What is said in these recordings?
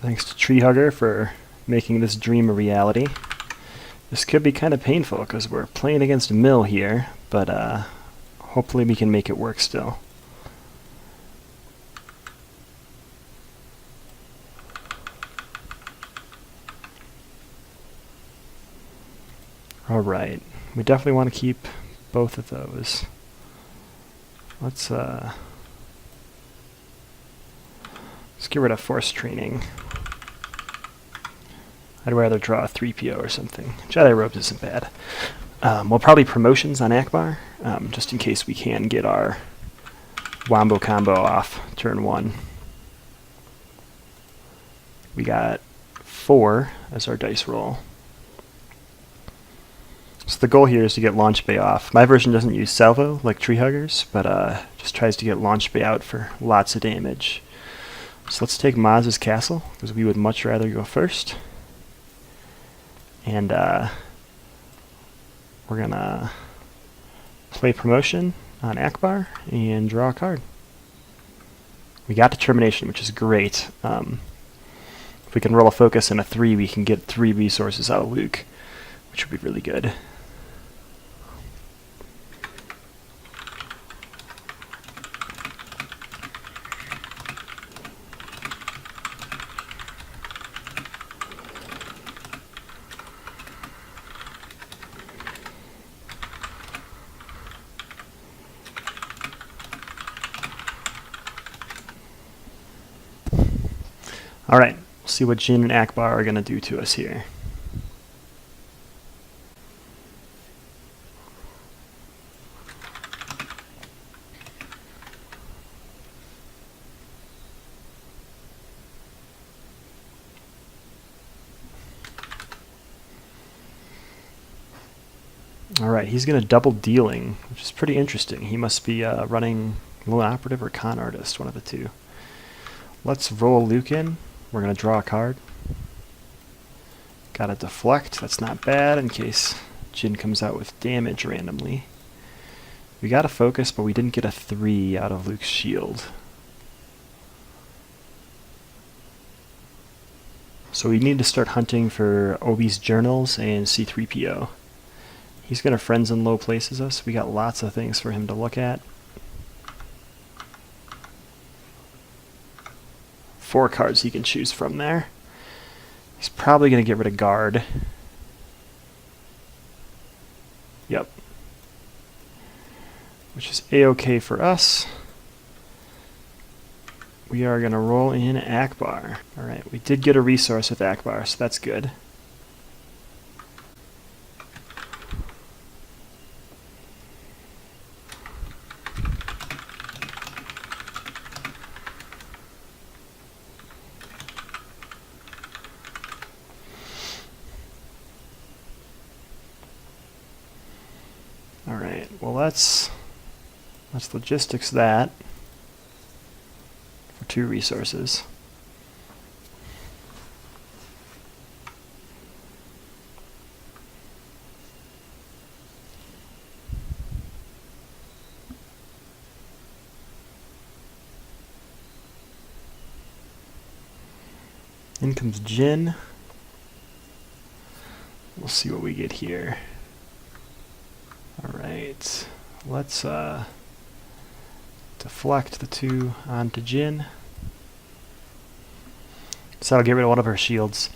Thanks to Tree Hugger for making this dream a reality. This could be kind of painful because we're playing against Mill here, but hopefully we can make it work still. Alright, we definitely want to keep both of those. Let's get rid of force training. I'd rather draw a 3PO or something. Jedi Robes isn't bad. We'll probably promotions on Ackbar, just in case we can get our Wombo combo off turn 1. We got 4 as our dice roll. So the goal here is to get Launch Bay off. My version doesn't use salvo like Tree Huggers, but just tries to get Launch Bay out for lots of damage. So let's take Maz's castle, because we would much rather go first. And we're going to play promotion on Ackbar and draw a card. We got determination, which is great. If we can roll a focus and a 3, we can get 3 resources out of Luke, which would be really good. Alright, we'll see what Jin and Ackbar are going to do to us here. Alright, he's going to double dealing, which is pretty interesting. He must be running Lone Operative or Con Artist, one of the two. Let's roll Luke in. We're going to draw a card. Got a deflect. That's not bad in case Jin comes out with damage randomly. We got a focus, but we didn't get a 3 out of Luke's shield. So we need to start hunting for Obi's journals and C3PO. He's going to friends in low places us. We got lots of things for him to look at. 4 cards he can choose from there. He's probably going to get rid of guard. Yep. Which is a-okay for us. We are going to roll in Ackbar. Alright, we did get a resource with Ackbar, so that's good. Alright, well let's logistics that for 2 resources. In comes Jin. We'll see what we get here. Alright, let's deflect the 2 onto Jin. So that'll get rid of one of her shields.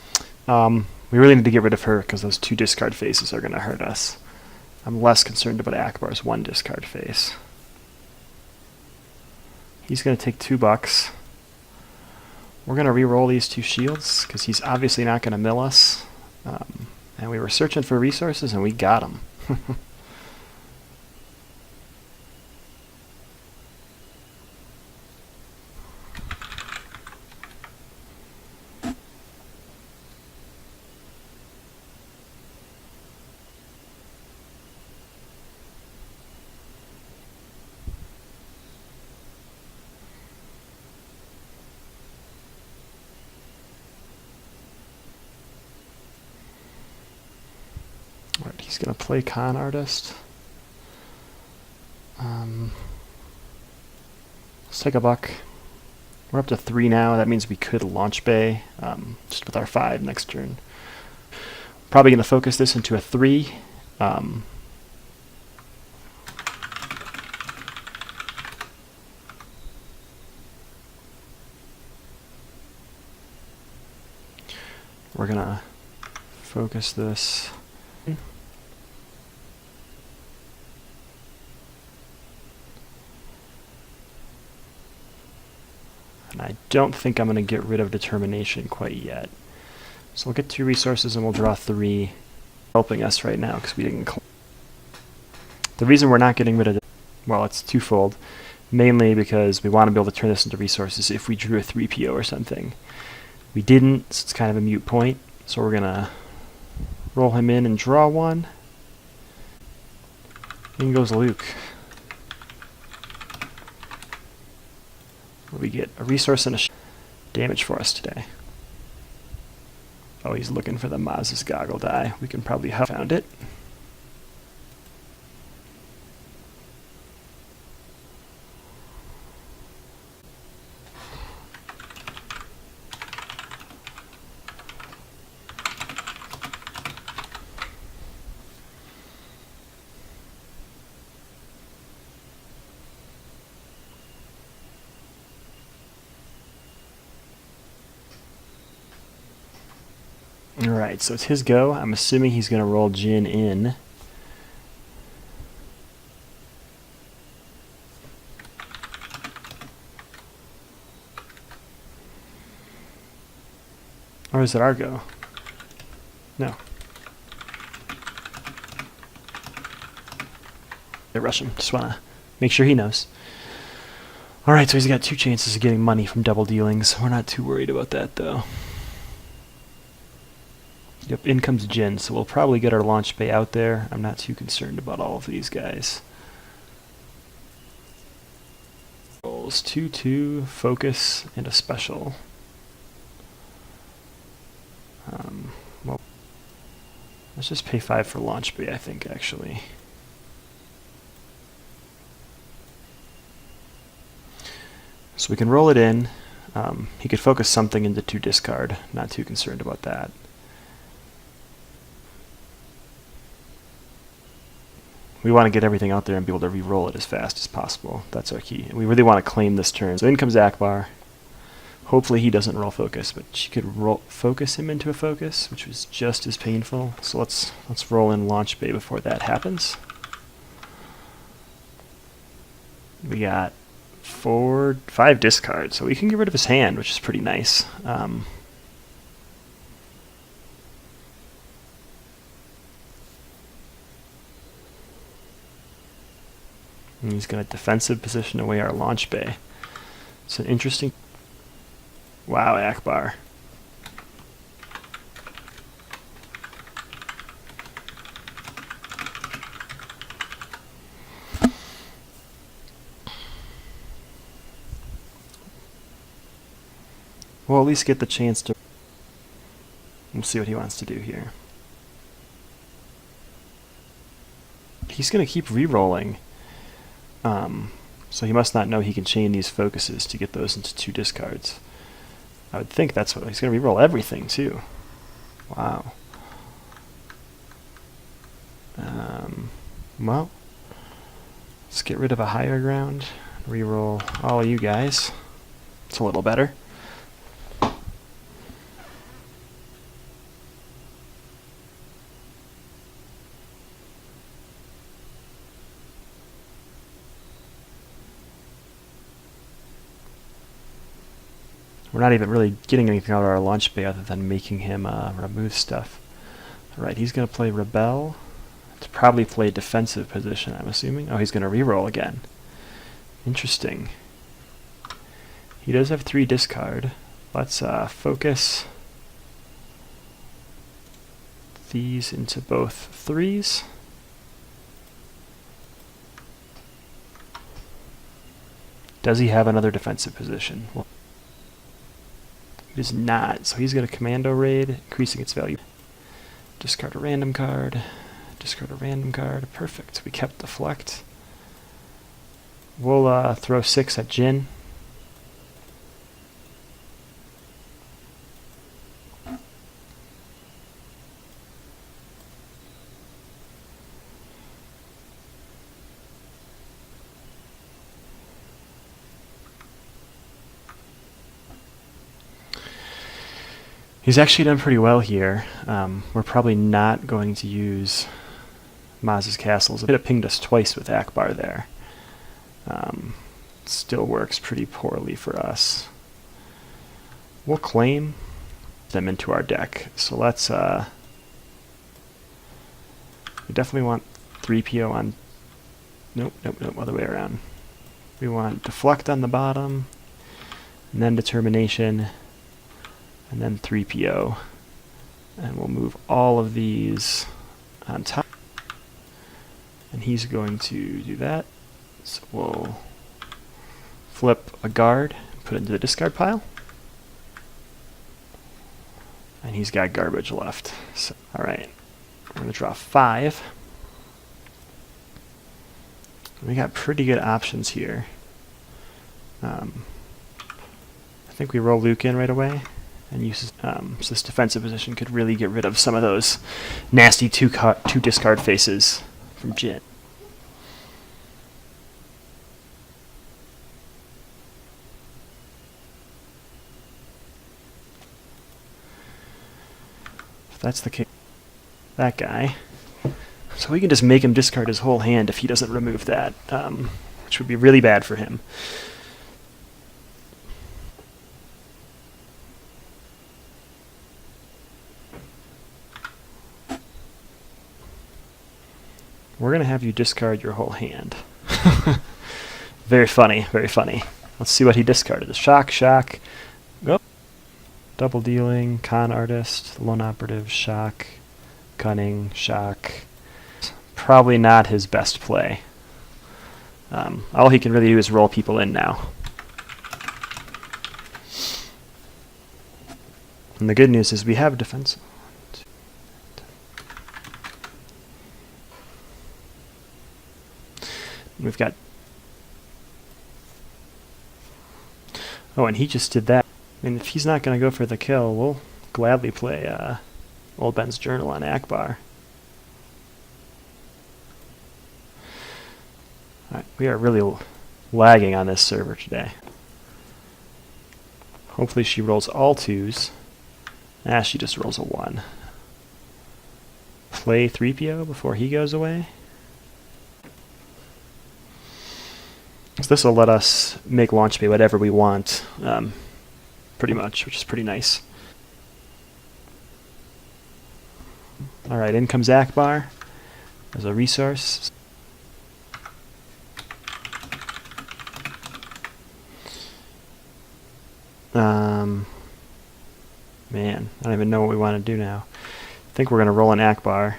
We really need to get rid of her because those 2 discard faces are going to hurt us. I'm less concerned about Ackbar's 1 discard face. He's going to take $2. We're going to re-roll these 2 shields because he's obviously not going to mill us. And we were searching for resources and we got them. Alright, he's going to play Con Artist. Let's take $1. We're up to 3 now. That means we could launch bay just with our 5 next turn. Probably going to focus this into a 3. We're going to focus this. And I don't think I'm going to get rid of determination quite yet. So we'll get 2 resources and we'll draw 3, helping us right now because we didn't. The reason we're not getting rid of it, well, it's twofold. Mainly because we want to be able to turn this into resources if we drew a 3PO or something. We didn't, so it's kind of a moot point. So we're going to roll him in and draw 1. In goes Luke. We get a resource and a damage for us today. Oh, he's looking for the Maz's goggle die. We can probably have found it. Alright, so it's his go. I'm assuming he's going to roll Jin in. Or is it our go? No. I rush him. Just want to make sure he knows. Alright, so he's got 2 chances of getting money from double dealings. We're not too worried about that, though. Yep, in comes Jin, so we'll probably get our launch bay out there. I'm not too concerned about all of these guys. Rolls 2-2, focus, and a special. Well, let's just pay 5 for launch bay, I think, actually. So we can roll it in. He could focus something into 2 discard. Not too concerned about that. We want to get everything out there and be able to re-roll it as fast as possible. That's our key. And we really want to claim this turn. So in comes Ackbar. Hopefully he doesn't roll focus, but she could focus him into a focus, which was just as painful. So let's roll in launch bay before that happens. We got 5 discards, so we can get rid of his hand, which is pretty nice. And he's going to defensive position away our launch bay. It's an interesting... Wow, Ackbar. We'll at least get the chance to... We'll see what he wants to do here. He's going to keep re-rolling. So he must not know he can chain these focuses to get those into 2 discards. I would think that's what he's going to re-roll everything too. Wow. Well, let's get rid of a higher ground. Re-roll all of you guys. It's a little better. We're not even really getting anything out of our launch bay other than making him remove stuff. Alright, he's going to play Rebel. To probably play defensive position, I'm assuming. Oh, he's going to reroll again. Interesting. He does have 3 discard. Let's focus these into both 3s. Does he have another defensive position? Well, he does not, so he's got a commando raid, increasing its value. Discard a random card. Discard a random card. Perfect. We kept deflect. We'll throw 6 at Jin. He's actually done pretty well here. We're probably not going to use Maz's castles. It pinged us twice with Ackbar there. Still works pretty poorly for us. We'll claim them into our deck. So let's, we definitely want 3PO on, nope, other way around. We want Deflect on the bottom, and then Determination, and then 3PO. And we'll move all of these on top. And he's going to do that. So we'll flip a guard, put it into the discard pile. And he's got garbage left. So, alright, we're going to draw 5. We got pretty good options here. I think we roll Luke in right away and use so this defensive position could really get rid of some of those nasty two discard faces from Jin. If that's the case, that guy. So we can just make him discard his whole hand if he doesn't remove that, which would be really bad for him. We're going to have you discard your whole hand. Very funny, very funny. Let's see what he discarded. Shock, oh. Double dealing, con artist, lone operative, shock, cunning, shock. Probably not his best play. All he can really do is roll people in now. And the good news is we have defense. We've got... Oh, and he just did that. I mean, if he's not going to go for the kill, we'll gladly play Old Ben's Journal on Ackbar. Alright, we are really lagging on this server today. Hopefully she rolls all 2s. Ah, she just rolls a 1. Play 3PO before he goes away. So this will let us make launch bay whatever we want, pretty much, which is pretty nice. Alright, in comes Ackbar as a resource. Man, I don't even know what we want to do now. I think we're going to roll an Ackbar.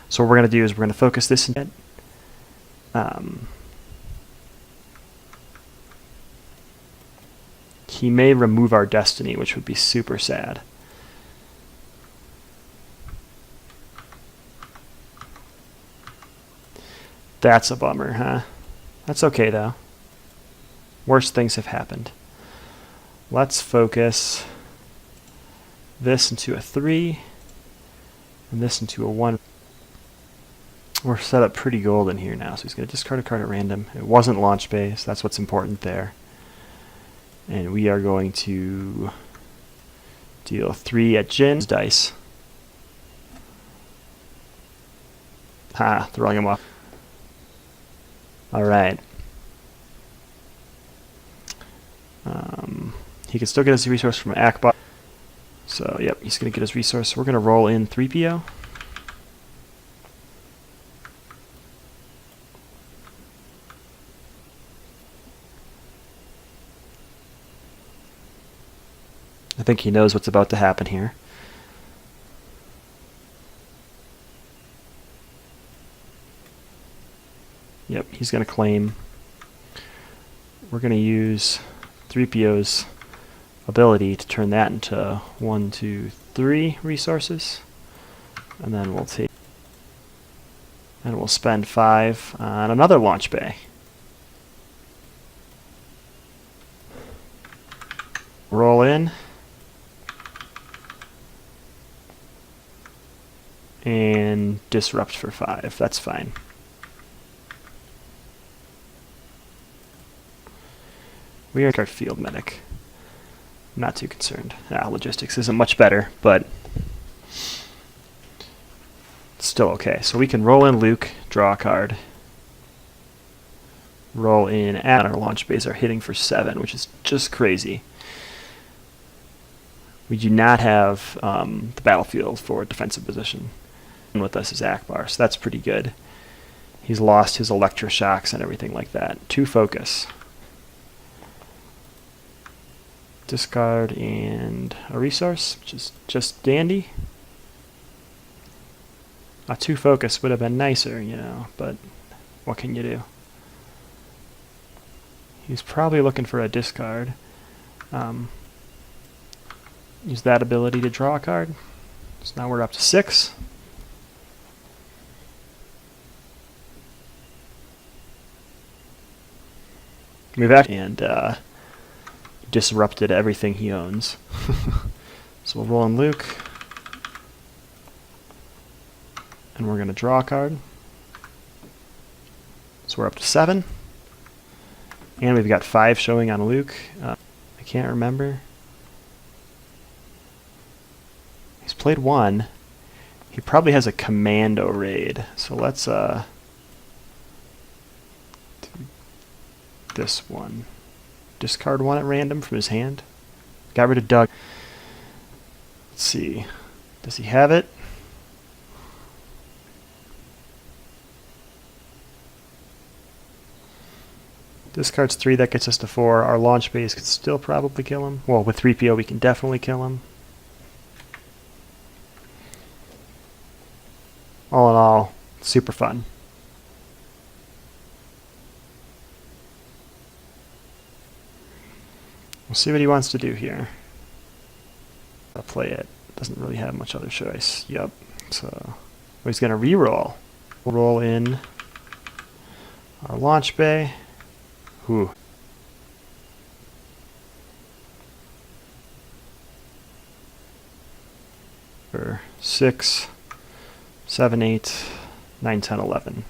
So what we're going to do is we're going to focus this in. He may remove our destiny, which would be super sad. That's a bummer, huh? That's okay, though. Worse things have happened. Let's focus this into a 3 and this into a 1. We're set up pretty golden here now, so he's going to discard a card at random. It wasn't launch bay, so that's what's important there. And we are going to deal 3 at Jin's dice. Ha, throwing him off. Alright. He can still get his resource from Ackbar. So, yep, he's going to get his resource. We're going to roll in 3PO. I think he knows what's about to happen here. Yep, he's going to claim. We're going to use 3PO's ability to turn that into 1, 2, 3 resources. And then we'll take... And we'll spend 5 on another launch bay. Roll in. and disrupt for 5. That's fine. We are our field medic. I'm not too concerned. Logistics isn't much better, but still okay. So we can roll in Luke, draw a card. Roll in at our launch bays are hitting for 7, which is just crazy. We do not have the battlefield for defensive position. And with us is Ackbar, so that's pretty good. He's lost his electroshocks and everything like that. 2 focus. Discard and a resource, which is just dandy. A 2 focus would have been nicer, you know, but what can you do? He's probably looking for a discard. Use that ability to draw a card. So now we're up to 6. We've actually disrupted everything he owns. So we'll roll in Luke. And we're going to draw a card. So we're up to 7. And we've got 5 showing on Luke. I can't remember. He's played 1. He probably has a commando raid. So let's do this one. Discard 1 at random from his hand. Got rid of Doug. Let's see. Does he have it? Discards 3, that gets us to 4. Our launch base could still probably kill him. Well, with 3PO we can definitely kill him. All in all, super fun. We'll see what he wants to do here. I'll play it. Doesn't really have much other choice. Yep. So he's going to re-roll. We'll roll in our launch bay. Whew. For 6, 7, 8, 9, 10, 11.